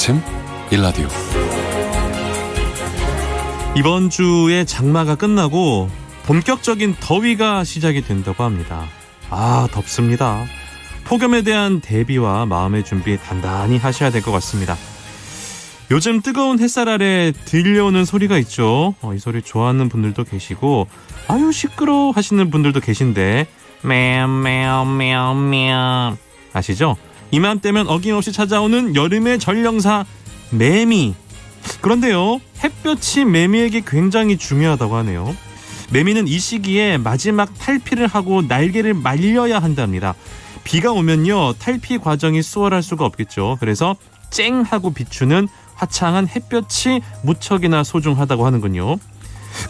아침 일라디오. 이번 주에 장마가 끝나고 본격적인 더위가 시작이 된다고 합니다. 덥습니다. 폭염에 대한 대비와 마음의 준비 단단히 하셔야 될 것 같습니다. 요즘 뜨거운 햇살 아래 들려오는 소리가 있죠. 이 소리 좋아하는 분들도 계시고 아유 시끄러워 하시는 분들도 계신데 매매매매매 아시죠? 이맘때면 어김없이 찾아오는 여름의 전령사 매미. 그런데요, 햇볕이 매미에게 굉장히 중요하다고 하네요. 매미는 이 시기에 마지막 탈피를 하고 날개를 말려야 한답니다. 비가 오면요, 탈피 과정이 수월할 수가 없겠죠. 그래서 쨍 하고 비추는 화창한 햇볕이 무척이나 소중하다고 하는군요.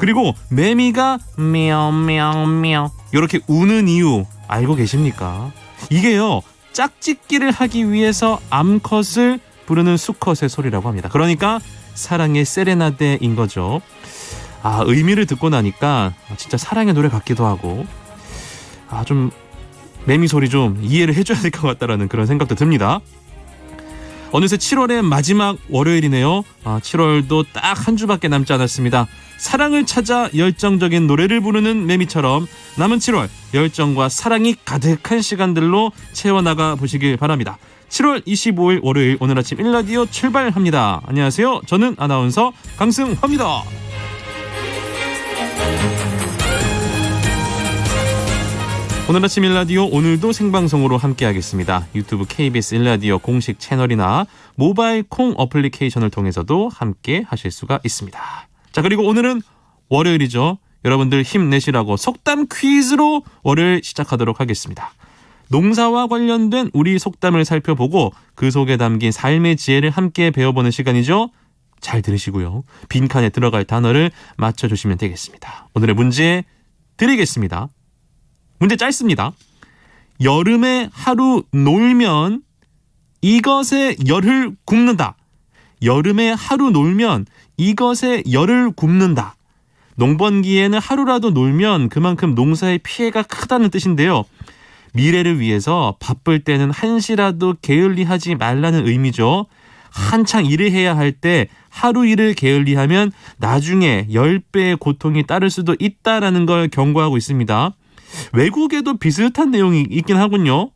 그리고 매미가 мямя며 이렇게 우는 이유 알고 계십니까? 이게요, 짝짓기를 하기 위해서 암컷을 부르는 수컷의 소리라고 합니다. 그러니까 사랑의 세레나데인 거죠. 의미를 듣고 나니까 진짜 사랑의 노래 같기도 하고 좀 매미 소리 좀 이해를 해줘야 될 것 같다라는 그런 생각도 듭니다. 어느새 7월의 마지막 월요일이네요. 7월도 딱 한 주밖에 남지 않았습니다. 사랑을 찾아 열정적인 노래를 부르는 매미처럼 남은 7월 열정과 사랑이 가득한 시간들로 채워나가 보시길 바랍니다. 7월 25일 월요일 오늘 아침 1라디오 출발합니다. 안녕하세요. 저는 아나운서 강승화입니다. 오늘 아침 1라디오 오늘도 생방송으로 함께하겠습니다. 유튜브 KBS 1라디오 공식 채널이나 모바일 콩 어플리케이션을 통해서도 함께 하실 수가 있습니다. 자, 그리고 오늘은 월요일이죠. 여러분들 힘내시라고 속담 퀴즈로 월요일 시작하도록 하겠습니다. 농사와 관련된 우리 속담을 살펴보고 그 속에 담긴 삶의 지혜를 함께 배워보는 시간이죠. 잘 들으시고요. 빈칸에 들어갈 단어를 맞춰주시면 되겠습니다. 오늘의 문제 드리겠습니다. 문제 짧습니다. 여름에 하루 놀면 이것에 열을 굽는다. 여름에 하루 놀면 이것에 열을 굽는다. 농번기에는 하루라도 놀면 그만큼 농사의 피해가 크다는 뜻인데요. 미래를 위해서 바쁠 때는 한시라도 게을리하지 말라는 의미죠. 한창 일을 해야 할 때 하루 일을 게을리하면 나중에 10배의 고통이 따를 수도 있다라는 걸 경고하고 있습니다. 외국에도 비슷한 내용이 있긴 하군요.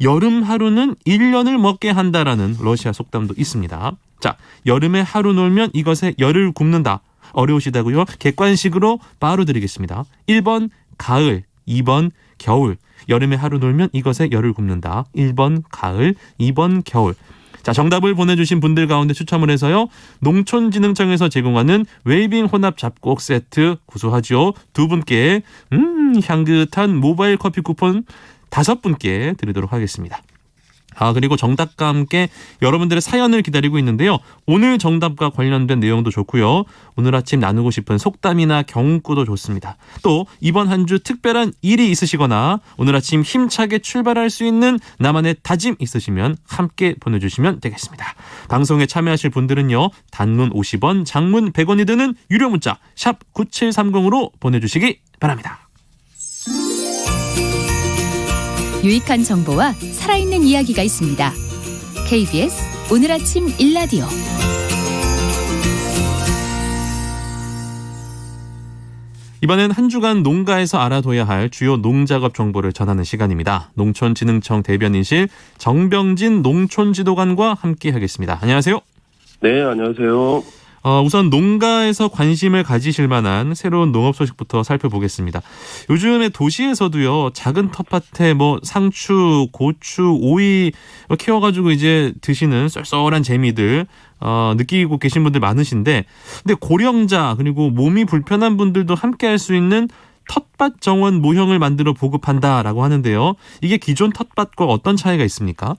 여름 하루는 1년을 먹게 한다라는 러시아 속담도 있습니다. 자, 여름에 하루 놀면 이것에 열을 굽는다. 어려우시다고요? 객관식으로 바로 드리겠습니다. 1번 가을, 2번 겨울. 여름에 하루 놀면 이것에 열을 굽는다. 1번 가을, 2번 겨울. 자, 정답을 보내주신 분들 가운데 추첨을 해서요, 농촌진흥청에서 제공하는 웰빙 혼합 잡곡 세트 구수하죠. 2분께 향긋한 모바일 커피 쿠폰 5분께 드리도록 하겠습니다. 그리고 정답과 함께 여러분들의 사연을 기다리고 있는데요. 오늘 정답과 관련된 내용도 좋고요. 오늘 아침 나누고 싶은 속담이나 경구도 좋습니다. 또 이번 한 주 특별한 일이 있으시거나 오늘 아침 힘차게 출발할 수 있는 나만의 다짐 있으시면 함께 보내주시면 되겠습니다. 방송에 참여하실 분들은요, 단문 50원, 장문 100원이 드는 유료 문자 샵 9730으로 보내주시기 바랍니다. 유익한 정보와 살아있는 이야기가 있습니다. KBS 오늘 아침 1라디오. 이번엔 한 주간 농가에서 알아둬야 할 주요 농작업 정보를 전하는 시간입니다. 농촌진흥청 대변인실 정병진 농촌지도관과 함께하겠습니다. 안녕하세요. 네, 안녕하세요. 우선 농가에서 관심을 가지실 만한 새로운 농업 소식부터 살펴보겠습니다. 요즘에 도시에서도요, 작은 텃밭에 상추, 고추, 오이 키워가지고 이제 드시는 쏠쏠한 재미들 느끼고 계신 분들 많으신데, 근데 고령자 그리고 몸이 불편한 분들도 함께 할 수 있는 텃밭 정원 모형을 만들어 보급한다라고 하는데요. 이게 기존 텃밭과 어떤 차이가 있습니까?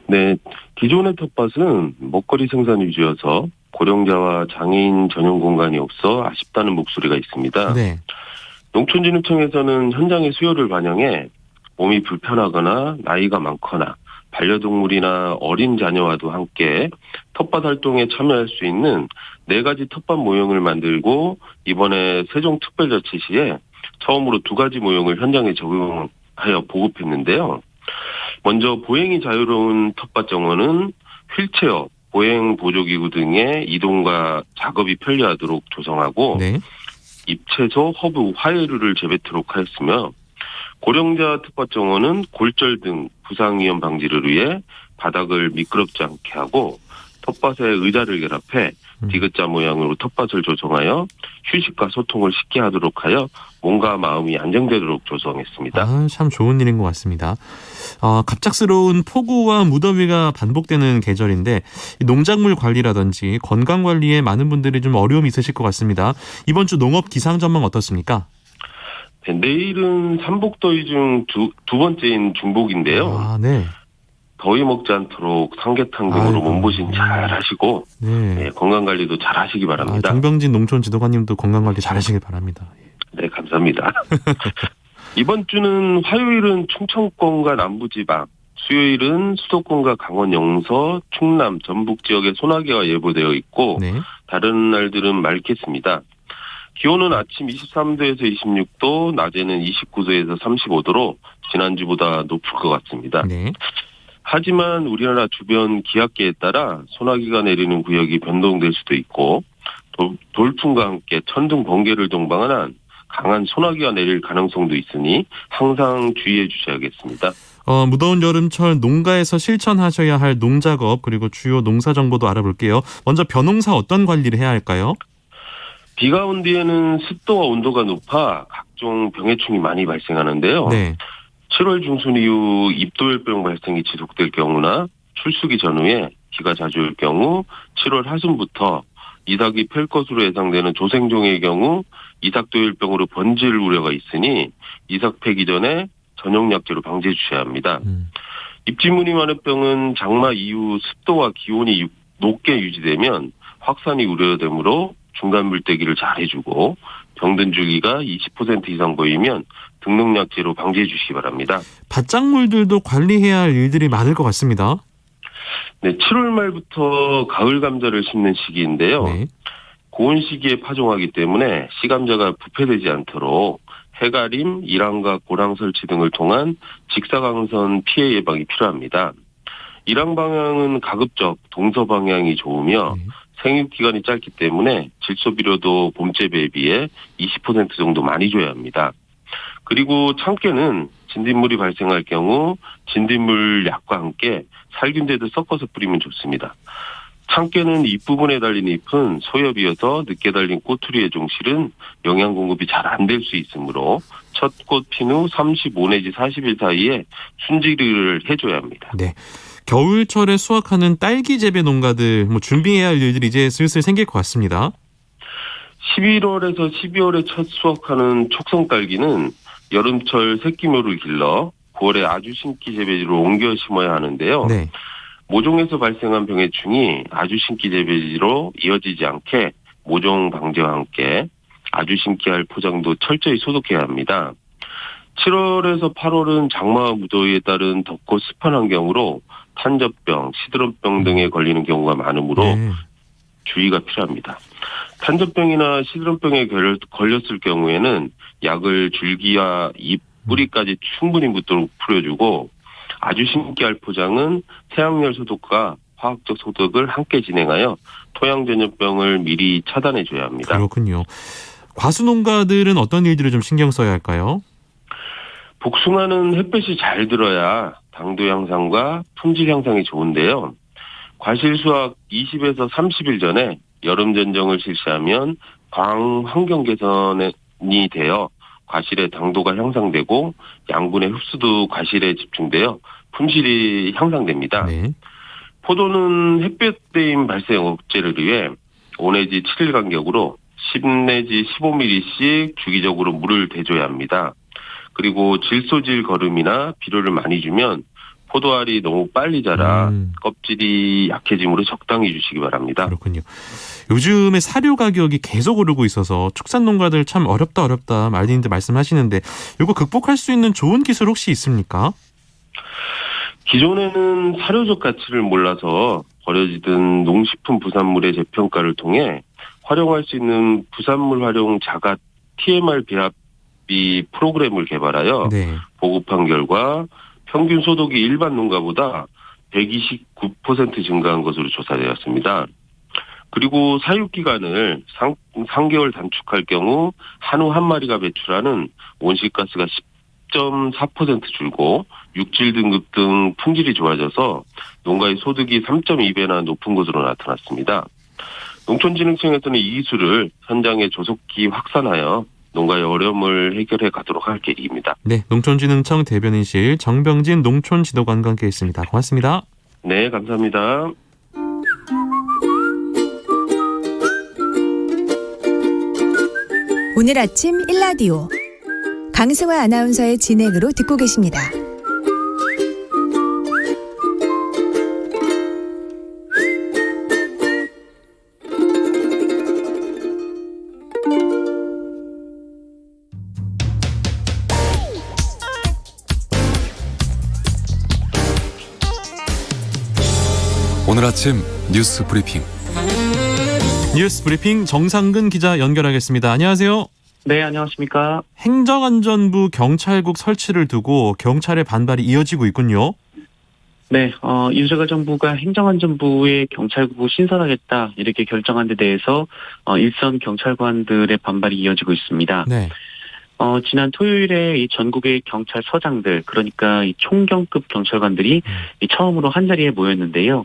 네, 기존의 텃밭은 먹거리 생산 위주여서 고령자와 장애인 전용 공간이 없어 아쉽다는 목소리가 있습니다. 네. 농촌진흥청에서는 현장의 수요를 반영해 몸이 불편하거나 나이가 많거나 반려동물이나 어린 자녀와도 함께 텃밭 활동에 참여할 수 있는 4가지 텃밭 모형을 만들고 이번에 세종특별자치시에 처음으로 2가지 모형을 현장에 적용하여 보급했는데요. 먼저 보행이 자유로운 텃밭 정원은 휠체어, 보행 보조기구 등의 이동과 작업이 편리하도록 조성하고 네. 잎채소, 허브, 화해류를 재배토록 하였으며 고령자 특화 정원은 골절 등 부상 위험 방지를 위해 바닥을 미끄럽지 않게 하고 텃밭에 의자를 결합해 디귿자 모양으로 텃밭을 조성하여 휴식과 소통을 쉽게 하도록 하여 몸과 마음이 안정되도록 조성했습니다. 아, 참 좋은 일인 것 같습니다. 갑작스러운 폭우와 무더위가 반복되는 계절인데 농작물 관리라든지 건강 관리에 많은 분들이 좀 어려움이 있으실 것 같습니다. 이번 주 농업 기상 전망 어떻습니까? 네, 내일은 삼복더위 중 두 번째인 중복인데요. 아, 네. 더위 먹지 않도록 삼계탕 등으로 아이고. 몸보신 잘 하시고 네. 건강 관리도 잘 하시기 바랍니다. 정병진 농촌 지도관님도 건강 관리 잘 하시길 바랍니다. 네, 감사합니다. 이번 주는 화요일은 충청권과 남부지방, 수요일은 수도권과 강원 영서, 충남, 전북 지역에 소나기가 예보되어 있고 네. 다른 날들은 맑겠습니다. 기온은 아침 23도에서 26도, 낮에는 29도에서 35도로 지난주보다 높을 것 같습니다. 네. 하지만 우리나라 주변 기압계에 따라 소나기가 내리는 구역이 변동될 수도 있고 돌풍과 함께 천둥 번개를 동반한 강한 소나기가 내릴 가능성도 있으니 항상 주의해 주셔야겠습니다. 무더운 여름철 농가에서 실천하셔야 할 농작업 그리고 주요 농사 정보도 알아볼게요. 먼저 벼농사 어떤 관리를 해야 할까요? 비가 온 뒤에는 습도와 온도가 높아 각종 병해충이 많이 발생하는데요. 네. 7월 중순 이후 잎도열병 발생이 지속될 경우나 출수기 전후에 비가 자주 올 경우 7월 하순부터 이삭이 펼 것으로 예상되는 조생종의 경우 이삭도열병으로 번질 우려가 있으니 이삭 패기 전에 전용 약재로 방지해 주셔야 합니다. 잎지무늬마늘병은 장마 이후 습도와 기온이 높게 유지되면 확산이 우려되므로 중간 물때기를 잘 해주고 병든 주기가 20% 이상 보이면 등록약재로 방지해 주시기 바랍니다. 밭작물들도 관리해야 할 일들이 많을 것 같습니다. 네, 7월 말부터 가을 감자를 심는 시기인데요. 네. 고온 시기에 파종하기 때문에 씨감자가 부패되지 않도록 해가림, 일항과 고랑 설치 등을 통한 직사광선 피해 예방이 필요합니다. 일항 방향은 가급적 동서 방향이 좋으며 생육 기간이 짧기 때문에 질소 비료도 봄재배에 비해 20% 정도 많이 줘야 합니다. 그리고 참깨는 진딧물이 발생할 경우 진딧물 약과 함께 살균제도 섞어서 뿌리면 좋습니다. 참깨는 잎부분에 달린 잎은 소엽이어서 늦게 달린 꼬투리의 종실은 영양 공급이 잘 안 될 수 있으므로 첫 꽃 핀 후 35 내지 40일 사이에 순지를 해줘야 합니다. 네. 겨울철에 수확하는 딸기 재배 농가들 준비해야 할 일들이 이제 슬슬 생길 것 같습니다. 11월에서 12월에 첫 수확하는 촉성 딸기는 여름철 새끼묘를 길러 9월에 아주 심기 재배지로 옮겨 심어야 하는데요. 네. 모종에서 발생한 병해충이 아주 심기 재배지로 이어지지 않게 모종 방제와 함께 아주 심기할 포장도 철저히 소독해야 합니다. 7월에서 8월은 장마와 무더위에 따른 덥고 습한 환경으로 탄저병, 시드름병 등에 걸리는 경우가 많으므로 주의가 필요합니다. 탄저병이나 시드름병에 걸렸을 경우에는 약을 줄기와 잎, 뿌리까지 충분히 묻도록 뿌려주고 아주 심기할 포장은 태양열 소독과 화학적 소독을 함께 진행하여 토양전염병을 미리 차단해줘야 합니다. 그렇군요. 과수 농가들은 어떤 일들을 좀 신경 써야 할까요? 복숭아는 햇볕이 잘 들어야 당도 향상과 품질 향상이 좋은데요. 과실 수확 20에서 30일 전에 여름 전정을 실시하면 광 환경 개선이 되어 과실의 당도가 향상되고 양분의 흡수도 과실에 집중되어 품질이 향상됩니다. 네. 포도는 햇볕 대임 발생 억제를 위해 5 내지 7일 간격으로 10 내지 15ml씩 주기적으로 물을 대줘야 합니다. 그리고 질소질 거름이나 비료를 많이 주면 포도알이 너무 빨리 자라 껍질이 약해지므로 적당히 주시기 바랍니다. 그렇군요. 요즘에 사료 가격이 계속 오르고 있어서 축산 농가들 참 어렵다 말님들 말씀하시는데 이거 극복할 수 있는 좋은 기술 혹시 있습니까? 기존에는 사료적 가치를 몰라서 버려지던 농식품 부산물의 재평가를 통해 활용할 수 있는 부산물 활용 자가 TMR 배합비 프로그램을 개발하여 보급한 결과 평균 소득이 일반 농가보다 129% 증가한 것으로 조사되었습니다. 그리고 사육기간을 3개월 단축할 경우 한우 한 마리가 배출하는 온실가스가 10.4% 줄고 육질 등급 등 품질이 좋아져서 농가의 소득이 3.2배나 높은 것으로 나타났습니다. 농촌진흥청에서는 이 기술을 현장에 조속히 확산하여 농가의 어려움을 해결해 가도록 할 계획입니다. 네, 농촌진흥청 대변인실 정병진 농촌지도관과 함께했습니다. 고맙습니다. 네, 감사합니다. 오늘 아침 일라디오 강승화 아나운서의 진행으로 듣고 계십니다. 오늘 아침 뉴스 브리핑. 뉴스 브리핑 정상근 기자 연결하겠습니다. 안녕하세요. 네, 안녕하십니까. 행정안전부 경찰국 설치를 두고 경찰의 반발이 이어지고 있군요. 네, 윤석열 정부가 행정안전부에 경찰국을 신설하겠다 이렇게 결정한 데 대해서 일선 경찰관들의 반발이 이어지고 있습니다. 네. 지난 토요일에 이 전국의 경찰서장들, 그러니까 이 총경급 경찰관들이 처음으로 한자리에 모였는데요.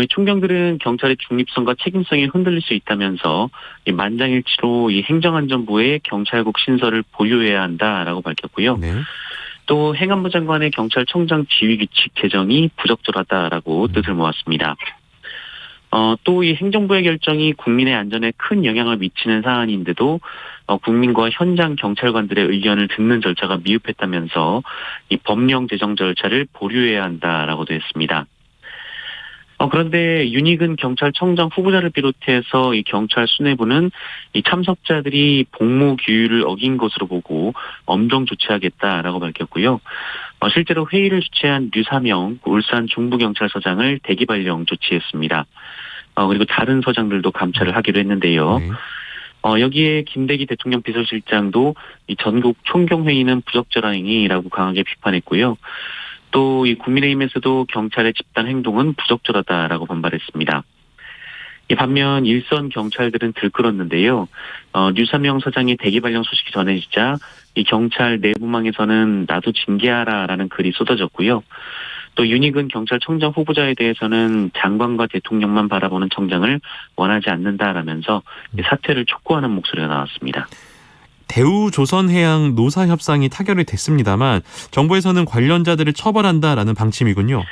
이 총경들은 경찰의 중립성과 책임성이 흔들릴 수 있다면서 이 만장일치로 이 행정안전부의 경찰국 신설을 보류해야 한다라고 밝혔고요. 네. 또 행안부 장관의 경찰청장 지휘규칙 개정이 부적절하다라고 뜻을 모았습니다. 또 이 행정부의 결정이 국민의 안전에 큰 영향을 미치는 사안인데도 국민과 현장 경찰관들의 의견을 듣는 절차가 미흡했다면서 이 법령 제정 절차를 보류해야 한다라고도 했습니다. 그런데 윤희근 경찰청장 후보자를 비롯해서 이 경찰 수뇌부는 이 참석자들이 복무 규율을 어긴 것으로 보고 엄정 조치하겠다라고 밝혔고요. 실제로 회의를 주최한 류사명 울산 중부경찰서장을 대기 발령 조치했습니다. 그리고 다른 서장들도 감찰을 하기로 했는데요. 네. 여기에 김대기 대통령 비서실장도 이 전국 총경회의는 부적절한 행위라고 강하게 비판했고요. 또 이 국민의힘에서도 경찰의 집단 행동은 부적절하다라고 반발했습니다. 반면 일선 경찰들은 들끓었는데요. 류사명 서장의 대기 발령 소식이 전해지자 이 경찰 내부망에서는 나도 징계하라라는 글이 쏟아졌고요. 또 윤희근 경찰청장 후보자에 대해서는 장관과 대통령만 바라보는 청장을 원하지 않는다라면서 사퇴를 촉구하는 목소리가 나왔습니다. 대우조선해양 노사협상이 타결이 됐습니다만 정부에서는 관련자들을 처벌한다라는 방침이군요.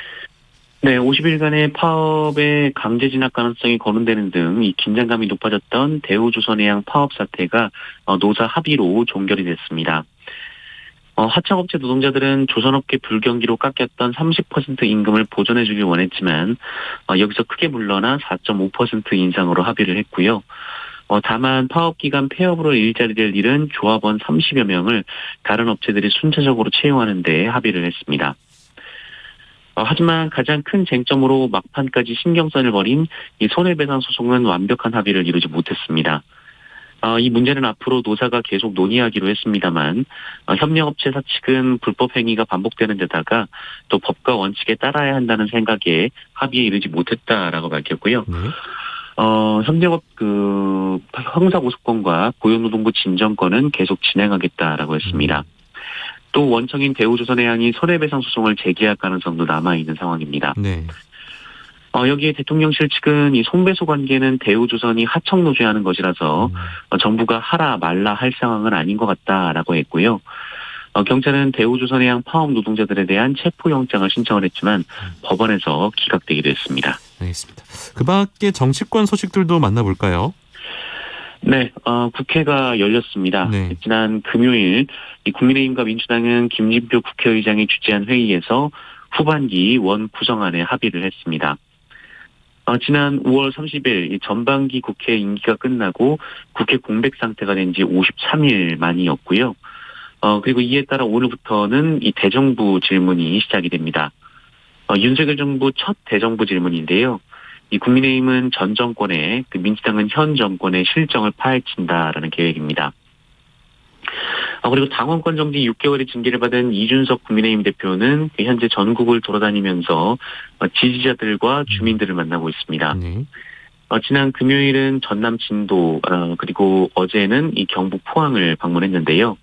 네, 50일간의 파업의 강제 진압 가능성이 거론되는 등 이 긴장감이 높아졌던 대우조선해양 파업 사태가 노사 합의로 종결이 됐습니다. 하청업체 노동자들은 조선업계 불경기로 깎였던 30% 임금을 보전해주길 원했지만 여기서 크게 물러나 4.5% 인상으로 합의를 했고요. 다만 파업기간 폐업으로 일자리를 잃은 조합원 30여 명을 다른 업체들이 순차적으로 채용하는 데 합의를 했습니다. 하지만 가장 큰 쟁점으로 막판까지 신경전을 벌인 이 손해배상 소송은 완벽한 합의를 이루지 못했습니다. 이 문제는 앞으로 노사가 계속 논의하기로 했습니다만 협력업체사 측은 불법 행위가 반복되는 데다가 또 법과 원칙에 따라야 한다는 생각에 합의에 이르지 못했다라고 밝혔고요. 네. 협력업 형사고소권과 고용노동부 진정권은 계속 진행하겠다라고 했습니다. 또 원청인 대우조선해양이 손해배상 소송을 제기할 가능성도 남아있는 상황입니다. 네. 여기에 대통령실 측은 이 손배소 관계는 대우조선이 하청노조하는 것이라서 정부가 하라 말라 할 상황은 아닌 것 같다라고 했고요. 경찰은 대우조선해양 파업 노동자들에 대한 체포영장을 신청을 했지만 법원에서 기각되기로 했습니다. 알겠습니다. 그 밖에 정치권 소식들도 만나볼까요? 네, 국회가 열렸습니다. 네. 지난 금요일 이 국민의힘과 민주당은 김진표 국회의장이 주재한 회의에서 후반기 원 구성안에 합의를 했습니다. 지난 5월 30일 이 전반기 국회 임기가 끝나고 국회 공백 상태가 된 지 53일 만이었고요. 그리고 이에 따라 오늘부터는 이 대정부 질문이 시작이 됩니다. 윤석열 정부 첫 대정부 질문인데요. 이 국민의힘은 전 정권에, 민주당은 현 정권의 실정을 파헤친다라는 계획입니다. 그리고 당원권 정지 6개월의 징계를 받은 이준석 국민의힘 대표는 현재 전국을 돌아다니면서 지지자들과 주민들을 만나고 있습니다. 네. 지난 금요일은 전남 진도, 그리고 어제는 이 경북 포항을 방문했는데요.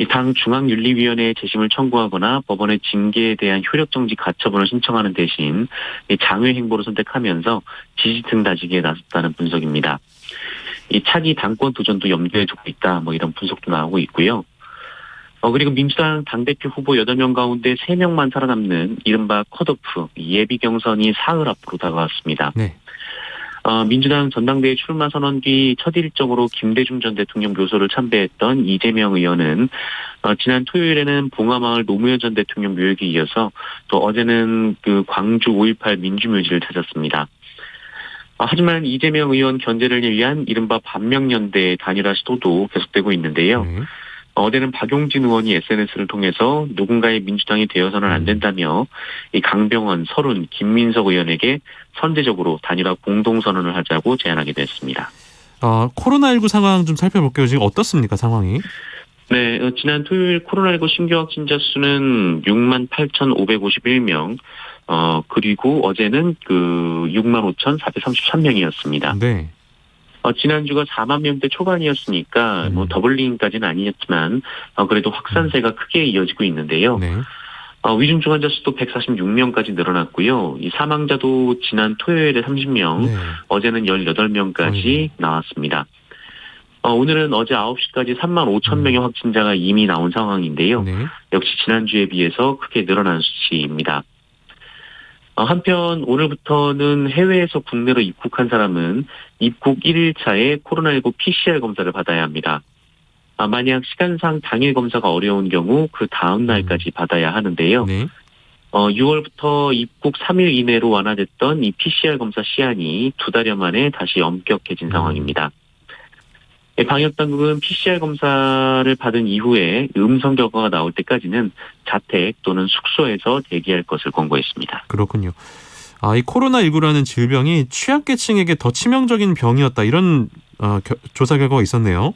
이 당 중앙윤리위원회에 재심을 청구하거나 법원의 징계에 대한 효력정지 가처분을 신청하는 대신 이 장외 행보를 선택하면서 지지층 다지기에 나섰다는 분석입니다. 이 차기 당권 도전도 염두에 두고 있다, 이런 분석도 나오고 있고요. 그리고 민주당 당대표 후보 8명 가운데 3명만 살아남는 이른바 컷오프 예비 경선이 사흘 앞으로 다가왔습니다. 네. 민주당 전당대회 출마 선언 뒤 첫 일정으로 김대중 전 대통령 묘소를 참배했던 이재명 의원은 지난 토요일에는 봉화마을 노무현 전 대통령 묘역에 이어서 또 어제는 그 광주 5.18 민주묘지를 찾았습니다. 하지만 이재명 의원 견제를 위한 이른바 반명연대 단일화 시도도 계속되고 있는데요. 네. 어제는 박용진 의원이 SNS를 통해서 누군가의 민주당이 되어서는 안 된다며 이 강병원, 설훈, 김민석 의원에게 선제적으로 단일화 공동선언을 하자고 제안하게 됐습니다. 코로나19 상황 좀 살펴볼게요. 지금 어떻습니까, 상황이? 네, 지난 토요일 코로나19 신규 확진자 수는 68,551명, 그리고 어제는 65,433명이었습니다. 네. 지난주가 4만 명대 초반이었으니까 더블링까지는 아니었지만 그래도 확산세가 크게 이어지고 있는데요. 네. 위중증 환자 수도 146명까지 늘어났고요. 이 사망자도 지난 토요일에 30명, 네. 어제는 18명까지 나왔습니다. 오늘은 어제 9시까지 3만 5천 명의 확진자가 이미 나온 상황인데요. 네. 역시 지난주에 비해서 크게 늘어난 수치입니다. 한편 오늘부터는 해외에서 국내로 입국한 사람은 입국 1일차에 코로나19 PCR 검사를 받아야 합니다. 만약 시간상 당일 검사가 어려운 경우 그 다음 날까지 받아야 하는데요. 네. 6월부터 입국 3일 이내로 완화됐던 이 PCR 검사 시한이 2달여 만에 다시 엄격해진 상황입니다. 방역당국은 PCR 검사를 받은 이후에 음성 결과가 나올 때까지는 자택 또는 숙소에서 대기할 것을 권고했습니다. 그렇군요. 이 코로나19라는 질병이 취약계층에게 더 치명적인 병이었다. 이런 조사 결과가 있었네요.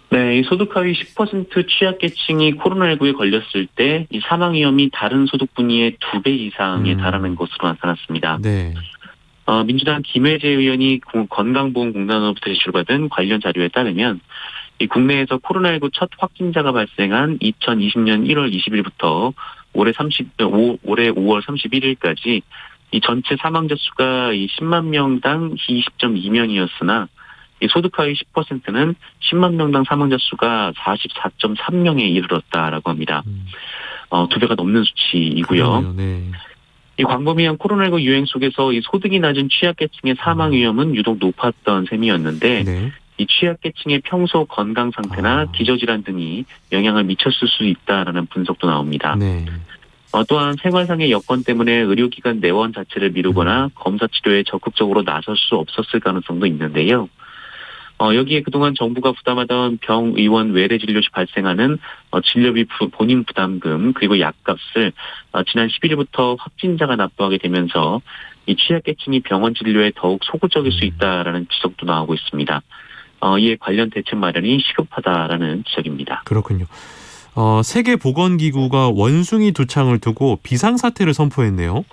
네, 이 소득 하위 10% 취약계층이 코로나19에 걸렸을 때 이 사망 위험이 다른 소득 분위의 2배 이상에 달하는 것으로 나타났습니다. 네. 민주당 김혜재 의원이 건강보험공단으로부터 제출받은 관련 자료에 따르면 이 국내에서 코로나19 첫 확진자가 발생한 2020년 1월 20일부터 올해 5월 31일까지 이 전체 사망자 수가 이 10만 명당 20.2명이었으나 이 소득 하위 10%는 10만 명당 사망자 수가 44.3명에 이르렀다라고 합니다. 2배가 넘는 수치이고요. 그러네요. 네. 이 광범위한 코로나19 유행 속에서 이 소득이 낮은 취약계층의 사망 위험은 유독 높았던 셈이었는데 네. 이 취약계층의 평소 건강 상태나 기저질환 등이 영향을 미쳤을 수 있다라는 분석도 나옵니다. 네. 또한 생활상의 여건 때문에 의료기관 내원 자체를 미루거나 검사 치료에 적극적으로 나설 수 없었을 가능성도 있는데요. 여기에 그동안 정부가 부담하던 병의원 외래 진료 시 발생하는 진료비 본인 부담금 그리고 약값을 지난 10일부터 확진자가 납부하게 되면서 이 취약계층이 병원 진료에 더욱 소극적일 수 있다라는 지적도 나오고 있습니다. 이에 관련 대책 마련이 시급하다라는 지적입니다. 그렇군요. 세계보건기구가 원숭이 두창을 두고 비상사태를 선포했네요.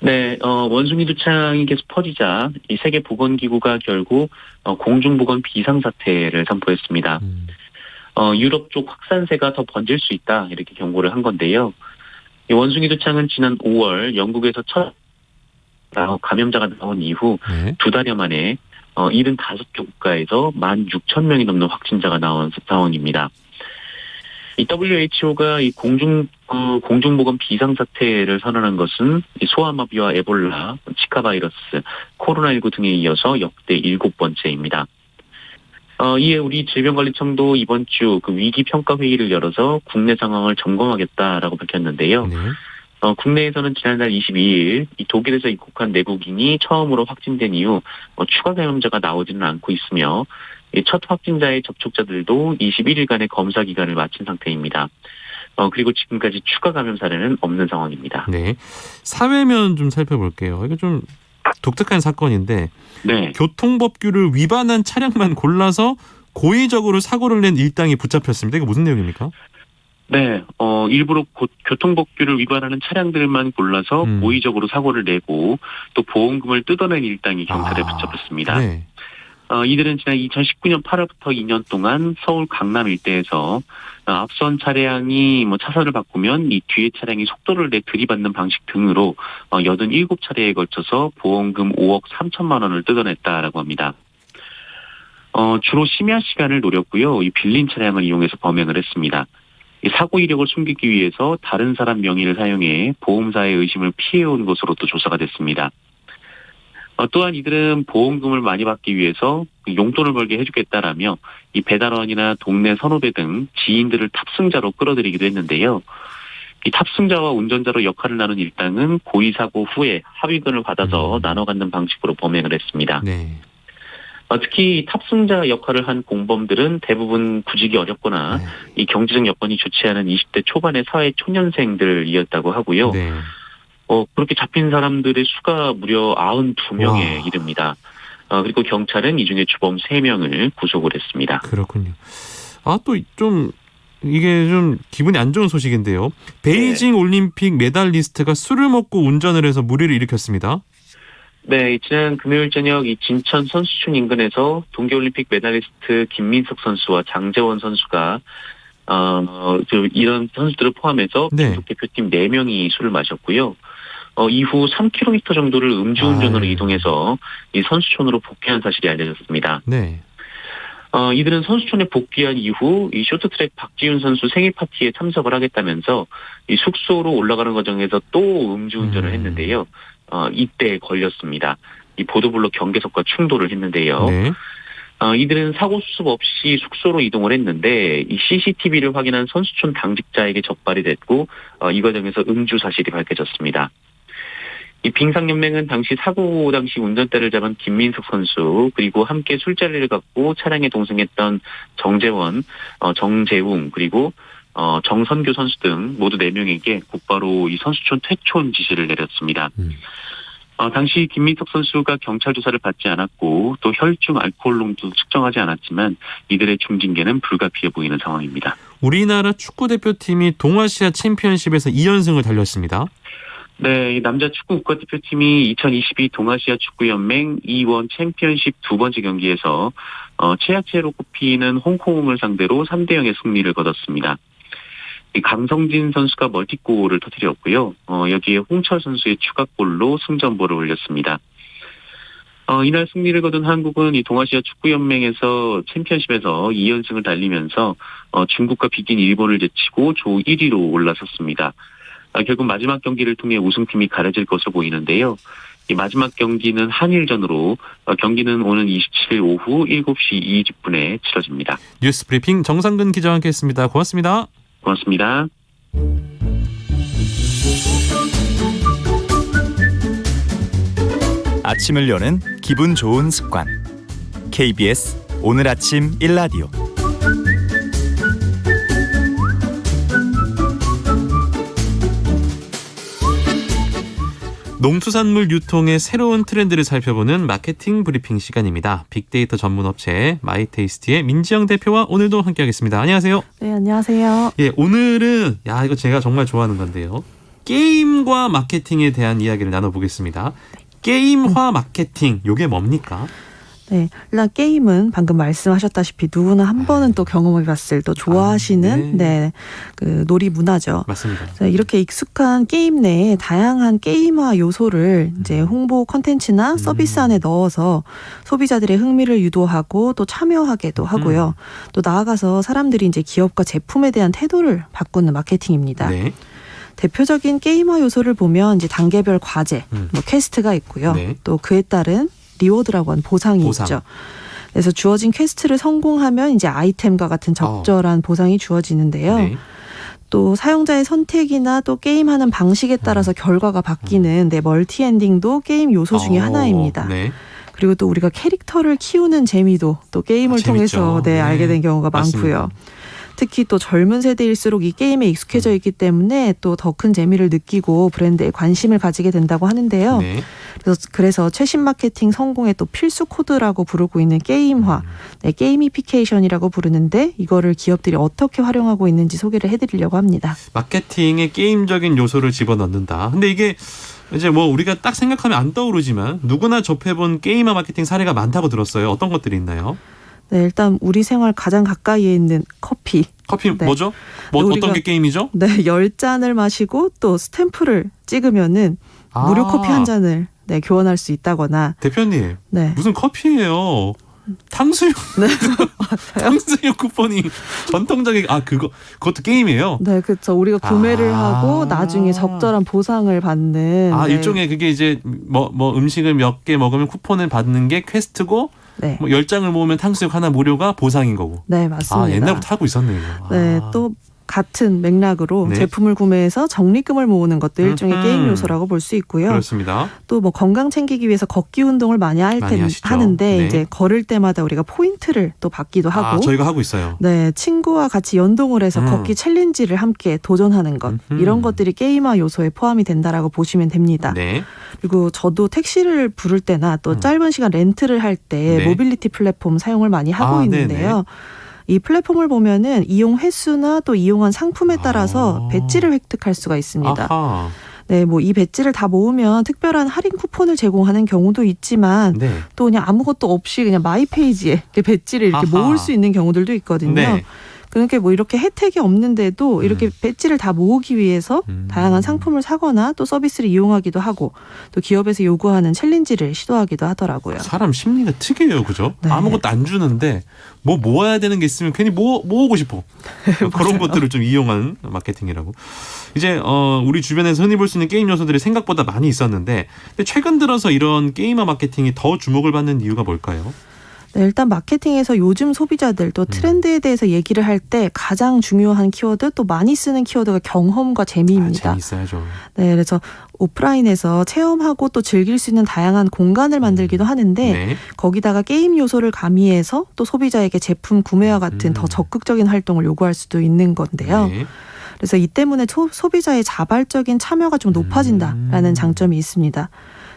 네, 원숭이 두창이 계속 퍼지자 이 세계보건기구가 결국 공중보건 비상사태를 선포했습니다. 유럽 쪽 확산세가 더 번질 수 있다 이렇게 경고를 한 건데요. 이 원숭이 두창은 지난 5월 영국에서 첫 감염자가 나온 이후 네. 2달여 만에 75개 국가에서 16,000명이 넘는 확진자가 나온 상황입니다. 이 WHO가 이 공중보건 비상사태를 선언한 것은 이 소아마비와 에볼라, 치카 바이러스, 코로나19 등에 이어서 역대 7번째입니다. 이에 우리 질병관리청도 이번 주 위기평가회의를 열어서 국내 상황을 점검하겠다라고 밝혔는데요. 네. 국내에서는 지난달 22일 이 독일에서 입국한 내국인이 처음으로 확진된 이후 추가 감염자가 나오지는 않고 있으며 첫 확진자의 접촉자들도 21일간의 검사 기간을 마친 상태입니다. 그리고 지금까지 추가 감염 사례는 없는 상황입니다. 네. 사회면 좀 살펴볼게요. 이거 좀 독특한 사건인데 네. 교통법규를 위반한 차량만 골라서 고의적으로 사고를 낸 일당이 붙잡혔습니다. 이거 무슨 내용입니까? 네, 일부러 교통법규를 위반하는 차량들만 골라서 고의적으로 사고를 내고 또 보험금을 뜯어낸 일당이 경찰에 붙잡혔습니다. 네. 이들은 지난 2019년 8월부터 2년 동안 서울 강남 일대에서 앞선 차량이 차선을 바꾸면 이 뒤에 차량이 속도를 내 들이받는 방식 등으로 87차례에 걸쳐서 보험금 5억 3천만 원을 뜯어냈다라고 합니다. 주로 심야 시간을 노렸고요. 이 빌린 차량을 이용해서 범행을 했습니다. 이 사고 이력을 숨기기 위해서 다른 사람 명의를 사용해 보험사의 의심을 피해온 것으로 또 조사가 됐습니다. 또한 이들은 보험금을 많이 받기 위해서 용돈을 벌게 해주겠다라며 이 배달원이나 동네 선후배 등 지인들을 탑승자로 끌어들이기도 했는데요. 이 탑승자와 운전자로 역할을 나눈 일당은 고의 사고 후에 합의금을 받아서 나눠 갖는 방식으로 범행을 했습니다. 네. 특히 탑승자 역할을 한 공범들은 대부분 구직이 어렵거나 이 경제적 여건이 좋지 않은 20대 초반의 사회 초년생들이었다고 하고요. 네. 그렇게 잡힌 사람들의 수가 무려 92명에 이릅니다. 그리고 경찰은 이 중에 주범 3명을 구속을 했습니다. 그렇군요. 또 좀 이게 좀 기분이 안 좋은 소식인데요. 베이징 올림픽 메달리스트가 술을 먹고 운전을 해서 물의를 일으켰습니다. 네, 지난 금요일 저녁 이 진천 선수촌 인근에서 동계올림픽 메달리스트 김민석 선수와 장재원 선수가 이런 선수들을 포함해서 중국 대표팀 4명이 술을 마셨고요. 이후 3km 정도를 음주운전으로 이동해서 이 선수촌으로 복귀한 사실이 알려졌습니다. 네. 이들은 선수촌에 복귀한 이후 이 쇼트트랙 박지훈 선수 생일 파티에 참석을 하겠다면서 이 숙소로 올라가는 과정에서 또 음주운전을 했는데요. 이때 걸렸습니다. 이 보도블록 경계석과 충돌을 했는데요. 네. 이들은 사고 수습 없이 숙소로 이동을 했는데 이 CCTV를 확인한 선수촌 당직자에게 적발이 됐고 이 과정에서 음주 사실이 밝혀졌습니다. 이 빙상연맹은 당시 사고 당시 운전대를 잡은 김민석 선수 그리고 함께 술자리를 갖고 차량에 동승했던 정재원, 정재웅 그리고 정선교 선수 등 모두 4명에게 곧바로 이 선수촌 퇴촌 지시를 내렸습니다. 당시 김민석 선수가 경찰 조사를 받지 않았고 또 혈중 알코올 농도 측정하지 않았지만 이들의 중징계는 불가피해 보이는 상황입니다. 우리나라 축구대표팀이 동아시아 챔피언십에서 2연승을 달렸습니다. 네, 이 남자 축구 국가대표팀이 2022 동아시아 축구연맹 E1 챔피언십 2번째 경기에서 최약체로 꼽히는 홍콩을 상대로 3대0의 승리를 거뒀습니다. 강성진 선수가 멀티골을 터뜨렸고요. 여기에 홍철 선수의 추가골로 승전보를 올렸습니다. 이날 승리를 거둔 한국은 이 동아시아 축구연맹에서 챔피언십에서 2연승을 달리면서 중국과 비긴 일본을 제치고 조 1위로 올라섰습니다. 결국 마지막 경기를 통해 우승팀이 가려질 것으로 보이는데요. 이 마지막 경기는 한일전으로 경기는 오는 27일 오후 7시 20분에 치러집니다. 뉴스 브리핑 정상근 기자와 함께했습니다. 고맙습니다. 고맙습니다. 아침을 여는 기분 좋은 습관. KBS 오늘 아침 1라디오. 농수산물 유통의 새로운 트렌드를 살펴보는 마케팅 브리핑 시간입니다. 빅데이터 전문 업체 마이테이스티의 민지영 대표와 오늘도 함께하겠습니다. 안녕하세요. 네, 안녕하세요. 예, 오늘은 이거 제가 정말 좋아하는 건데요. 게임과 마케팅에 대한 이야기를 나눠보겠습니다. 게임화 마케팅, 이게 뭡니까? 네, 일단 게임은 방금 말씀하셨다시피 누구나 한 번은 또 경험해봤을 또 좋아하시는 그 놀이 문화죠. 맞습니다. 이렇게 익숙한 게임 내에 다양한 게임화 요소를 이제 홍보 콘텐츠나 서비스 안에 넣어서 소비자들의 흥미를 유도하고 또 참여하게도 하고요. 또 나아가서 사람들이 이제 기업과 제품에 대한 태도를 바꾸는 마케팅입니다. 네. 대표적인 게임화 요소를 보면 이제 단계별 과제, 퀘스트가 있고요. 네. 또 그에 따른 리워드라고 하는 보상이 있죠. 그래서 주어진 퀘스트를 성공하면 이제 아이템과 같은 적절한 보상이 주어지는데요. 네. 또 사용자의 선택이나 또 게임하는 방식에 따라서 결과가 바뀌는 멀티 엔딩도 게임 요소 중에 하나입니다. 네. 그리고 또 우리가 캐릭터를 키우는 재미도 또 게임을 통해서 재밌죠. 알게 된 경우가 맞습니다. 많고요. 특히 또 젊은 세대일수록 이 게임에 익숙해져 있기 때문에 또 더 큰 재미를 느끼고 브랜드에 관심을 가지게 된다고 하는데요. 네. 그래서 최신 마케팅 성공의 또 필수 코드라고 부르고 있는 게임화, 네, 게이미피케이션이라고 부르는데 이거를 기업들이 어떻게 활용하고 있는지 소개를 해드리려고 합니다. 마케팅에 게임적인 요소를 집어넣는다. 근데 이게 이제 뭐 우리가 딱 생각하면 안 떠오르지만 누구나 접해본 게임화 마케팅 사례가 많다고 들었어요. 어떤 것들이 있나요? 네, 일단 우리 생활 가장 가까이에 있는 커피. 커피 네. 뭐죠? 뭐 어떤 게 게임이죠? 네, 10잔을 마시고 또 스탬프를 찍으면은 무료 커피 한 잔을 네, 교환할 수 있다거나. 대표님, 네. 무슨 커피예요? 탕수육. 네, 탕수육 쿠폰이 전통적인 그것도 게임이에요. 네, 그렇죠. 우리가 구매를 하고 나중에 적절한 보상을 받는. 네. 일종의 그게 이제 뭐 음식을 몇 개 먹으면 쿠폰을 받는 게 퀘스트고 네. 뭐 10장을 모으면 탕수육 하나 무료가 보상인 거고. 네, 맞습니다. 옛날부터 하고 있었네요. 네, 또 같은 맥락으로 네. 제품을 구매해서 적립금을 모으는 것도 일종의 게임 요소라고 볼 수 있고요. 그렇습니다. 또 뭐 건강 챙기기 위해서 걷기 운동을 많이 하시죠. 하는데 네. 이제 걸을 때마다 우리가 포인트를 또 받기도 하고. 저희가 하고 있어요. 네, 친구와 같이 연동을 해서 걷기 챌린지를 함께 도전하는 것. 이런 것들이 게임화 요소에 포함이 된다라고 보시면 됩니다. 네. 그리고 저도 택시를 부를 때나 또 짧은 시간 렌트를 할 때 네. 모빌리티 플랫폼 사용을 많이 하고 있는데요. 네네. 이 플랫폼을 보면은 이용 횟수나 또 이용한 상품에 따라서 배지를 획득할 수가 있습니다. 아하. 네, 뭐 이 배지를 다 모으면 특별한 할인 쿠폰을 제공하는 경우도 있지만 네. 또 그냥 아무것도 없이 그냥 마이 페이지에 이렇게 배지를 이렇게 아하. 모을 수 있는 경우들도 있거든요. 네. 그러니까 뭐 이렇게 혜택이 없는데도 이렇게 배지를 다 모으기 위해서 다양한 상품을 사거나 또 서비스를 이용하기도 하고 또 기업에서 요구하는 챌린지를 시도하기도 하더라고요. 사람 심리가 특이해요, 그죠? 네. 아무것도 안 주는데 뭐 모아야 되는 게 있으면 괜히 모으고 싶어. 그런 것들을 좀 이용한 마케팅이라고. 이제 우리 주변에서 흔히 볼 수 있는 게임 요소들이 생각보다 많이 있었는데 근데 최근 들어서 이런 게임화 마케팅이 더 주목을 받는 이유가 뭘까요? 네, 일단 마케팅에서 요즘 소비자들 또 트렌드에 대해서 얘기를 할 때 가장 중요한 키워드 또 많이 쓰는 키워드가 경험과 재미입니다. 재미있어야죠. 네, 그래서 오프라인에서 체험하고 또 즐길 수 있는 다양한 공간을 만들기도 하는데 네. 거기다가 게임 요소를 가미해서 또 소비자에게 제품 구매와 같은 더 적극적인 활동을 요구할 수도 있는 건데요. 네. 그래서 이 때문에 소비자의 자발적인 참여가 좀 높아진다라는 장점이 있습니다.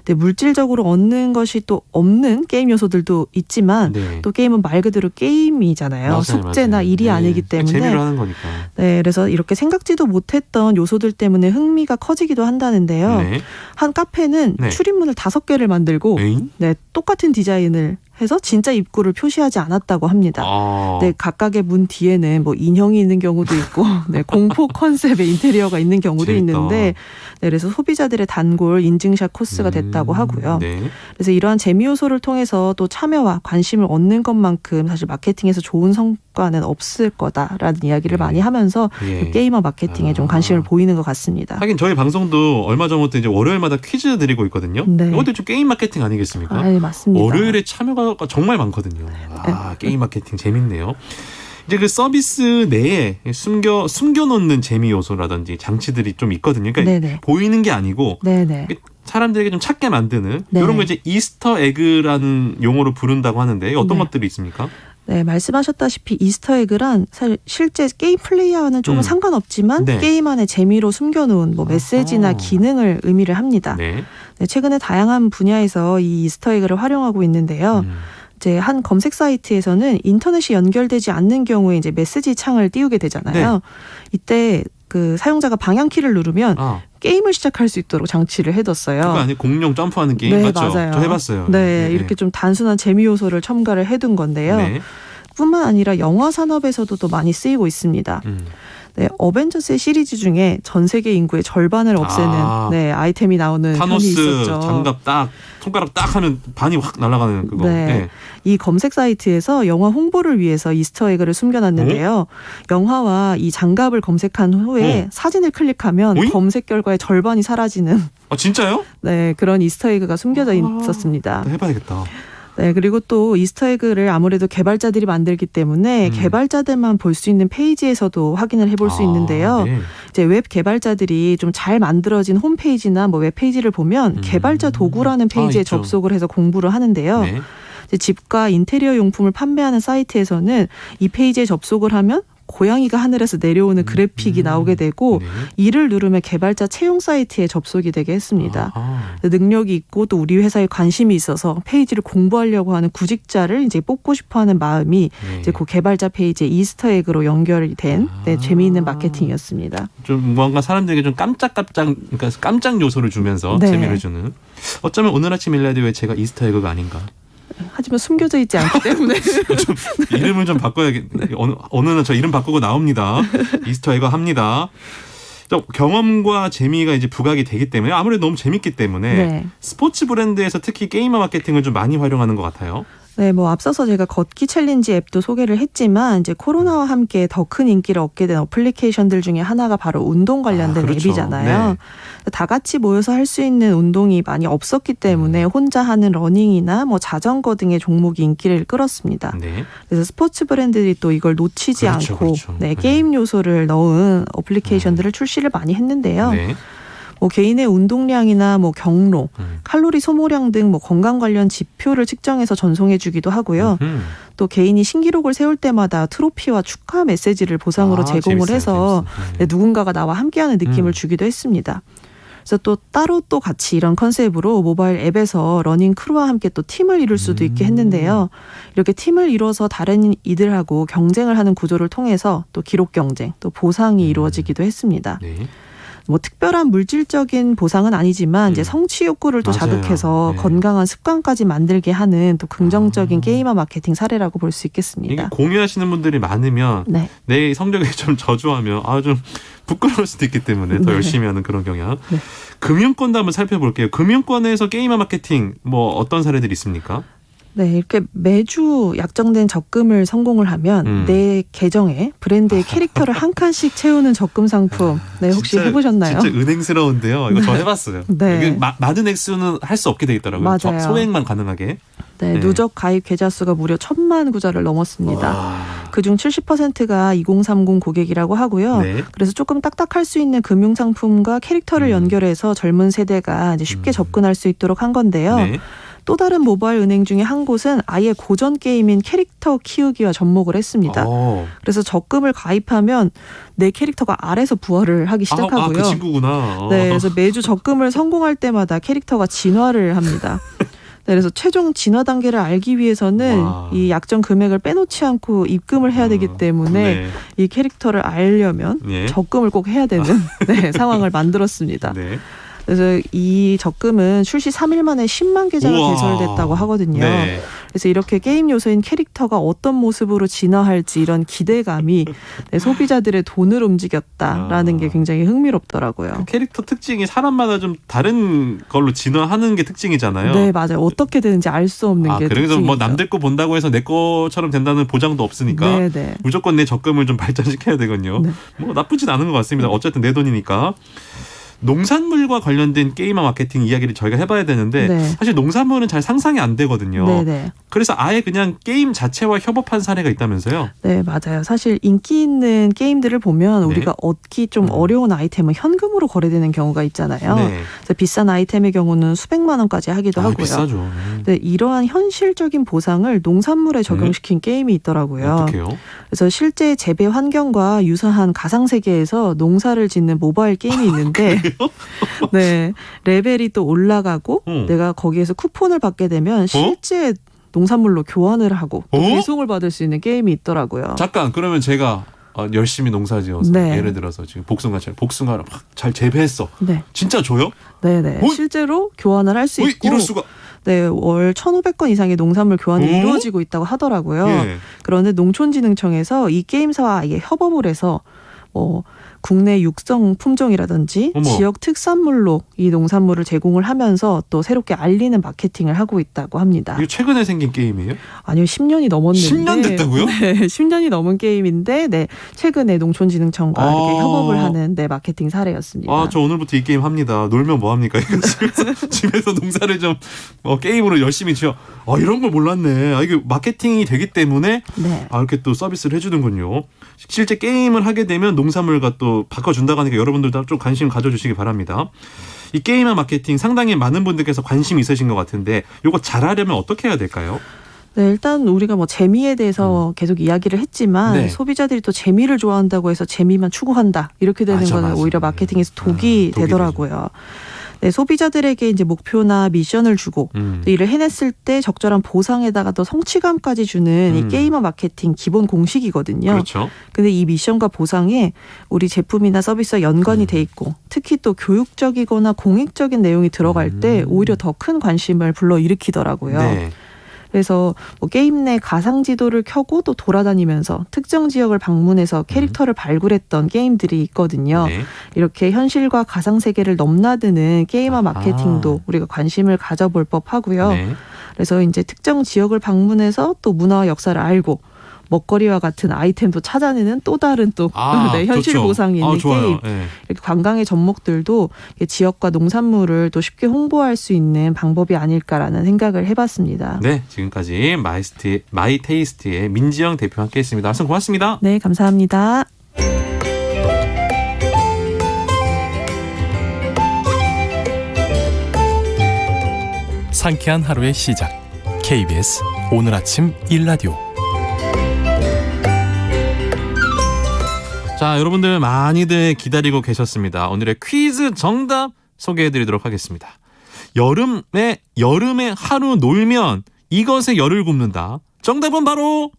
근데 물질적으로 얻는 것이 또 없는 게임 요소들도 있지만 네. 또 게임은 말 그대로 게임이잖아요. 맞아요, 숙제나 맞아요. 일이 네. 아니기 때문에. 재미로 하는 거니까. 네, 그래서 이렇게 생각지도 못했던 요소들 때문에 흥미가 커지기도 한다는데요. 네. 한 카페는 네. 출입문을 5개를 만들고 에잉? 네, 똑같은 디자인을 해서 진짜 입구를 표시하지 않았다고 합니다. 네, 각각의 문 뒤에는 뭐 인형이 있는 경우도 있고, 네, 공포 컨셉의 인테리어가 있는 경우도 재밌다. 있는데, 네, 그래서 소비자들의 단골 인증샷 코스가 됐다고 하고요. 네. 그래서 이러한 재미 요소를 통해서 또 참여와 관심을 얻는 것만큼 사실 마케팅에서 좋은 성과는 없을 거다라는 이야기를 많이 하면서 예. 게이머 마케팅에 좀 관심을 보이는 것 같습니다. 하긴 저희 방송도 얼마 전부터 이제 월요일마다 퀴즈 드리고 있거든요. 네. 이것도 좀 게임 마케팅 아니겠습니까? 네, 맞습니다. 월요일에 참여가 정말 많거든요. 게임 마케팅 재밌네요. 이제 그 서비스 내에 숨겨놓는 재미 요소라든지 장치들이 좀 있거든요. 그러니까 네네. 보이는 게 아니고 네네. 사람들에게 좀 찾게 만드는 네. 이런 거 이제 이스터 에그라는 용어로 부른다고 하는데 이게 어떤 네. 것들이 있습니까? 네, 말씀하셨다시피 이스터에그란 사실 실제 게임 플레이와는 조금 상관없지만 네. 게임 안에 재미로 숨겨놓은 뭐 메시지나 기능을 의미를 합니다. 네. 네, 최근에 다양한 분야에서 이 이스터에그를 활용하고 있는데요. 이제 한 검색 사이트에서는 인터넷이 연결되지 않는 경우에 이제 메시지 창을 띄우게 되잖아요. 네. 이때 그 사용자가 방향키를 누르면 게임을 시작할 수 있도록 장치를 해뒀어요. 그거 아니 공룡 점프하는 게임 네, 맞죠? 맞아요. 저 해봤어요. 네, 이렇게 좀 단순한 재미 요소를 첨가를 해둔 건데요. 네. 뿐만 아니라 영화 산업에서도 또 많이 쓰이고 있습니다. 네, 어벤져스 시리즈 중에 전 세계 인구의 절반을 없애는 네, 아이템이 나오는 편이 타노스 있었죠. 장갑 딱 손가락 딱 하면 반이 확 날아가는 그거. 네. 네. 이 검색 사이트에서 영화 홍보를 위해서 이스터에그를 숨겨놨는데요. 영화와 이 장갑을 검색한 후에 사진을 클릭하면 검색 결과의 절반이 사라지는 진짜요? 네, 그런 이스터에그가 숨겨져 있었습니다. 해봐야겠다. 네, 그리고 또 이스터에그를 아무래도 개발자들이 만들기 때문에 개발자들만 볼 수 있는 페이지에서도 확인을 해볼 수 있는데요. 네. 이제 웹 개발자들이 좀 잘 만들어진 홈페이지나 뭐 웹페이지를 보면 개발자 도구라는 페이지에 있죠. 접속을 해서 공부를 하는데요. 네. 이제 집과 인테리어 용품을 판매하는 사이트에서는 이 페이지에 접속을 하면 고양이가 하늘에서 내려오는 그래픽이 나오게 되고 네. 이를 누르면 개발자 채용 사이트에 접속이 되게 했습니다. 아하. 능력이 있고 또 우리 회사에 관심이 있어서 페이지를 공부하려고 하는 구직자를 이제 뽑고 싶어하는 마음이 네. 이제 그 개발자 페이지에 이스터에그로 연결이 된 네, 재미있는 마케팅이었습니다. 좀 뭔가 사람들에게 좀 그러니까 깜짝 요소를 주면서 네. 재미를 주는. 어쩌면 오늘 아침 일라디오에 제가 이스터에그가 아닌가. 하지만 숨겨져 있지 않기 때문에 좀 이름을 좀 바꿔야겠네. 어느 날 저 이름 바꾸고 나옵니다. 이스터에그 합니다. 경험과 재미가 이제 부각이 되기 때문에 아무래도 너무 재밌기 때문에 네. 스포츠 브랜드에서 특히 게이머 마케팅을 좀 많이 활용하는 것 같아요. 네, 뭐 앞서서 제가 걷기 챌린지 앱도 소개를 했지만 이제 코로나와 함께 더 큰 인기를 얻게 된 어플리케이션들 중에 하나가 바로 운동 관련된 그렇죠. 앱이잖아요. 네. 다 같이 모여서 할 수 있는 운동이 많이 없었기 때문에 혼자 하는 러닝이나 뭐 자전거 등의 종목이 인기를 끌었습니다. 네. 그래서 스포츠 브랜드들이 또 이걸 놓치지 그렇죠, 않고 그렇죠. 네, 네. 게임 요소를 넣은 어플리케이션들을 출시를 많이 했는데요. 네. 뭐 개인의 운동량이나 뭐 경로, 음. 칼로리 소모량 등 뭐 건강 관련 지표를 측정해서 전송해주기도 하고요. 또 개인이 신기록을 세울 때마다 트로피와 축하 메시지를 보상으로 제공을 재밌어요, 해서 재밌어요. 네, 누군가가 나와 함께하는 느낌을 주기도 했습니다. 그래서 또 따로 또 같이 이런 컨셉으로 모바일 앱에서 러닝 크루와 함께 또 팀을 이룰 수도 있게 했는데요. 이렇게 팀을 이뤄서 다른 이들하고 경쟁을 하는 구조를 통해서 또 기록 경쟁, 또 보상이 이루어지기도 했습니다. 네. 뭐 특별한 물질적인 보상은 아니지만 이제 성취 욕구를 또 맞아요. 자극해서 네. 건강한 습관까지 만들게 하는 또 긍정적인 게이머 마케팅 사례라고 볼 수 이게 있겠습니다. 공유하시는 분들이 많으면 네. 내 성적이 좀 저조하면 좀 부끄러울 수도 있기 때문에 더 네. 열심히 하는 그런 경향. 네. 금융권도 한번 살펴볼게요. 금융권에서 게이머 마케팅 뭐 어떤 사례들이 있습니까? 네, 이렇게 매주 약정된 적금을 성공을 하면 내 계정에 브랜드의 캐릭터를 한 칸씩 채우는 적금 상품. 네, 혹시 진짜, 해보셨나요? 진짜 은행스러운데요. 이거 저 해봤어요. 네. 이게 많은 액수는 할 수 없게 돼 있더라고요. 맞아요. 소액만 가능하게. 네, 네. 누적 가입 계좌 수가 무려 1,000만 구자를 넘었습니다. 그중 70%가 2030 고객이라고 하고요. 네. 그래서 조금 딱딱할 수 있는 금융 상품과 캐릭터를 연결해서 젊은 세대가 이제 쉽게 접근할 수 있도록 한 건데요. 네. 또 다른 모바일 은행 중에 한 곳은 아예 고전 게임인 캐릭터 키우기와 접목을 했습니다. 그래서 적금을 가입하면 내 캐릭터가 알에서 부활을 하기 시작하고요. 그 친구구나. 네, 그래서 매주 적금을 성공할 때마다 캐릭터가 진화를 합니다. 네, 그래서 최종 진화 단계를 알기 위해서는 와. 이 약정 금액을 빼놓지 않고 입금을 해야 되기 때문에 네. 이 캐릭터를 알려면 네. 적금을 꼭 해야 되는 네, 상황을 만들었습니다. 네. 그래서 이 적금은 출시 3일 만에 10만 계좌가 우와. 개설됐다고 하거든요. 네. 그래서 이렇게 게임 요소인 캐릭터가 어떤 모습으로 진화할지 이런 기대감이 네, 소비자들의 돈을 움직였다라는 게 굉장히 흥미롭더라고요. 캐릭터 특징이 사람마다 좀 다른 걸로 진화하는 게 특징이잖아요. 네, 맞아요. 어떻게 되는지 알 수 없는 게 그래서 특징이죠. 뭐 남들 거 본다고 해서 내 거처럼 된다는 보장도 없으니까 네, 네. 무조건 내 적금을 좀 발전시켜야 되거든요. 네. 뭐 나쁘진 않은 것 같습니다. 어쨌든 내 돈이니까. 농산물과 관련된 게이머 마케팅 이야기를 저희가 해봐야 되는데 네. 사실 농산물은 잘 상상이 안 되거든요. 네, 네. 그래서 아예 그냥 게임 자체와 협업한 사례가 있다면서요? 네, 맞아요. 사실 인기 있는 게임들을 보면 네. 우리가 얻기 좀 어려운 아이템은 현금으로 거래되는 경우가 있잖아요. 네. 그래서 비싼 아이템의 경우는 수백만 원까지 하기도 하고요. 비싸죠. 네, 이러한 현실적인 보상을 농산물에 적용시킨 게임이 있더라고요. 어떡해요? 그래서 실제 재배 환경과 유사한 가상 세계에서 농사를 짓는 모바일 게임이 있는데, 네, 레벨이 또 올라가고 내가 거기에서 쿠폰을 받게 되면 실제 농산물로 교환을 하고 또 배송을 받을 수 있는 게임이 있더라고요. 잠깐 그러면 제가 열심히 농사지어서 네. 예를 들어서 지금 복숭아를 막 잘 재배했어. 네, 진짜 줘요? 네, 네. 실제로 교환을 할 수 있고, 이럴 수가? 네, 월 1,500건 이상의 농산물 교환이 어? 이루어지고 있다고 하더라고요. 예. 그런데 농촌진흥청에서 이 게임사와 아예 협업을 해서 국내 육성 품종이라든지 어머. 지역 특산물로 이 농산물을 제공을 하면서 또 새롭게 알리는 마케팅을 하고 있다고 합니다. 이게 최근에 생긴 게임이에요? 아니요, 10년이 넘었는데. 10년 됐다고요? 네, 10년이 넘은 게임인데, 네, 최근에 농촌진흥청과 이렇게 협업을 하는 네, 마케팅 사례였습니다. 저 오늘부터 이 게임 합니다. 놀면 뭐 합니까? 이거 집에서 농사를 좀 게임으로 열심히 지어. 이런 걸 몰랐네. 이게 마케팅이 되기 때문에 네. 이렇게 또 서비스를 해주는군요. 실제 게임을 하게 되면 농산물과 또 바꿔준다고 하니까 여러분들도 좀 관심 가져주시기 바랍니다. 이 게임과 마케팅 상당히 많은 분들께서 관심이 있으신 것 같은데 이거 잘하려면 어떻게 해야 될까요? 네, 일단 우리가 뭐 재미에 대해서 계속 이야기를 했지만 네. 소비자들이 또 재미를 좋아한다고 해서 재미만 추구한다. 이렇게 되는 맞아, 거는 맞아. 오히려 마케팅에서 독이 독이 되더라고요. 네, 소비자들에게 이제 목표나 미션을 주고 또 이를 해냈을 때 적절한 보상에다가 또 성취감까지 주는 이 게이머 마케팅 기본 공식이거든요. 그렇죠. 근데 이 미션과 보상에 우리 제품이나 서비스와 연관이 돼 있고 특히 또 교육적이거나 공익적인 내용이 들어갈 때 오히려 더 큰 관심을 불러일으키더라고요. 네. 그래서 뭐 게임 내 가상 지도를 켜고 또 돌아다니면서 특정 지역을 방문해서 캐릭터를 발굴했던 게임들이 있거든요. 네. 이렇게 현실과 가상 세계를 넘나드는 게이머 마케팅도 우리가 관심을 가져볼 법하고요. 네. 그래서 이제 특정 지역을 방문해서 또 문화와 역사를 알고 먹거리와 같은 아이템도 찾아내는 또 다른 또 네, 현실 좋죠. 보상이 있는 좋아요. 게임. 네. 이렇게 관광의 접목들도 지역과 농산물을 또 쉽게 홍보할 수 있는 방법이 아닐까라는 생각을 해봤습니다. 네, 지금까지 마이테이스트의 민지영 대표 함께했습니다. 말씀 고맙습니다. 네, 감사합니다. 상쾌한 하루의 시작. KBS 오늘 아침 일라디오. 자, 여러분들 많이들 기다리고 계셨습니다. 오늘의 퀴즈 정답 소개해드리도록 하겠습니다. 여름에 하루 놀면 이것에 열을 굽는다. 정답은 바로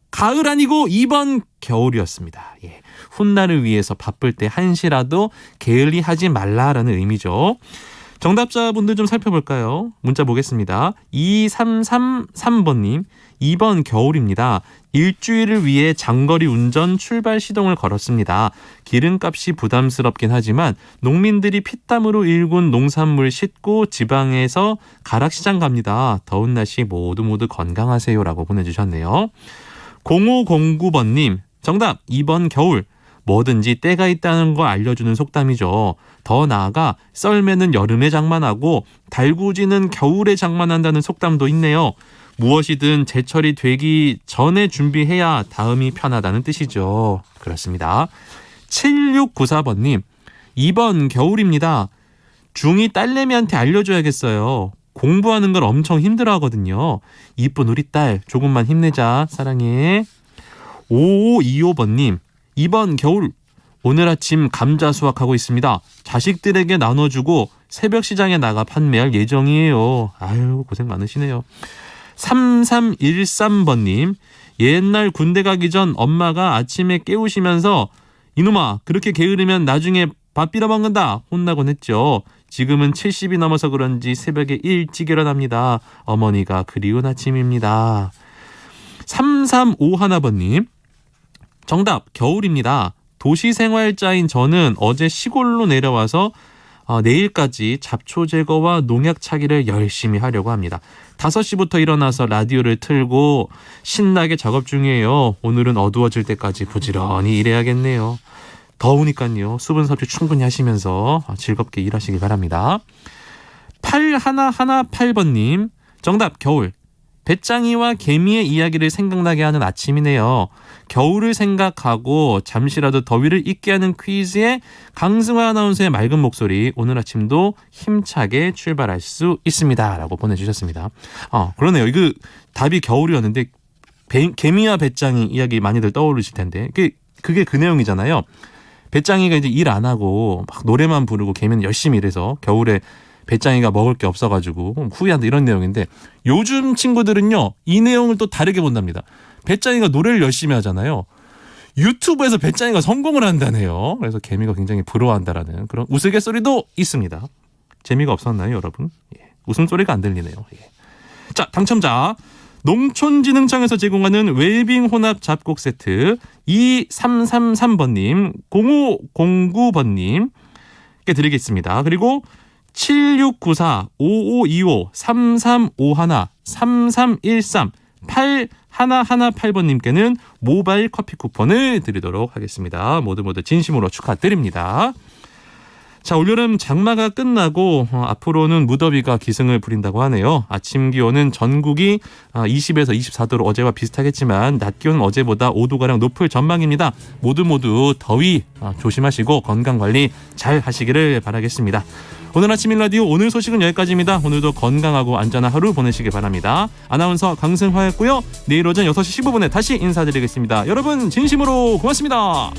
가을 아니고 2번 겨울이었습니다. 예. 훗날을 위해서 바쁠 때 한시라도 게을리하지 말라라는 의미죠. 정답자분들 좀 살펴볼까요? 문자 보겠습니다. 2333번님 2번 겨울입니다. 일주일을 위해 장거리 운전 출발 시동을 걸었습니다. 기름값이 부담스럽긴 하지만 농민들이 피땀으로 일군 농산물 싣고 지방에서 가락시장 갑니다. 더운 날씨 모두 건강하세요라고 보내주셨네요. 0509번님 정답 2번 겨울. 뭐든지 때가 있다는 거 알려주는 속담이죠. 더 나아가 썰매는 여름에 장만하고 달구지는 겨울에 장만한다는 속담도 있네요. 무엇이든 제철이 되기 전에 준비해야 다음이 편하다는 뜻이죠. 그렇습니다. 7694번님 2번 겨울입니다. 중2 딸내미한테 알려줘야겠어요. 공부하는 걸 엄청 힘들어하거든요. 이쁜 우리 딸 조금만 힘내자. 사랑해. 5525번님 2번 겨울. 오늘 아침 감자 수확하고 있습니다. 자식들에게 나눠주고 새벽 시장에 나가 판매할 예정이에요. 아유 고생 많으시네요. 3313번님 옛날 군대 가기 전 엄마가 아침에 깨우시면서 이놈아 그렇게 게으르면 나중에 밥 빌어 먹는다 혼나곤 했죠. 지금은 70이 넘어서 그런지 새벽에 일찍 일어납니다. 어머니가 그리운 아침입니다. 3351번님 정답 겨울입니다. 도시생활자인 저는 어제 시골로 내려와서 내일까지 잡초 제거와 농약 차기를 열심히 하려고 합니다. 5시부터 일어나서 라디오를 틀고 신나게 작업 중이에요. 오늘은 어두워질 때까지 부지런히 일해야겠네요. 더우니까요. 수분 섭취 충분히 하시면서 즐겁게 일하시기 바랍니다. 8118번님 정답 겨울. 배짱이와 개미의 이야기를 생각나게 하는 아침이네요. 겨울을 생각하고 잠시라도 더위를 잊게 하는 퀴즈에 강승화 아나운서의 맑은 목소리 오늘 아침도 힘차게 출발할 수 있습니다. 라고 보내주셨습니다. 그러네요. 이거 답이 겨울이었는데 개미와 배짱이 이야기 많이들 떠오르실 텐데 그게 그 내용이잖아요. 배짱이가 이제 일 안 하고 막 노래만 부르고 개미는 열심히 일해서 겨울에 배짱이가 먹을 게 없어가지고 후회한다 이런 내용인데 요즘 친구들은요 이 내용을 또 다르게 본답니다. 배짱이가 노래를 열심히 하잖아요. 유튜브에서 배짱이가 성공을 한다네요. 그래서 개미가 굉장히 부러워한다라는 그런 우스갯소리도 있습니다. 재미가 없었나요 여러분? 예. 웃음소리가 안 들리네요. 예. 자 당첨자 농촌진흥청에서 제공하는 웰빙 혼합 잡곡 세트 2333번님 0509번님께 드리겠습니다. 그리고 7694-5525-3351-3313-8118번님께는 모바일 커피 쿠폰을 드리도록 하겠습니다. 모두 진심으로 축하드립니다. 자, 올여름 장마가 끝나고 앞으로는 무더위가 기승을 부린다고 하네요. 아침 기온은 전국이 20에서 24도로 어제와 비슷하겠지만 낮 기온은 어제보다 5도가량 높을 전망입니다. 모두 더위 조심하시고 건강관리 잘 하시기를 바라겠습니다. 오늘 아침 일라디오 오늘 소식은 여기까지입니다. 오늘도 건강하고 안전한 하루 보내시길 바랍니다. 아나운서 강승화였고요. 내일 오전 6시 15분에 다시 인사드리겠습니다. 여러분 진심으로 고맙습니다.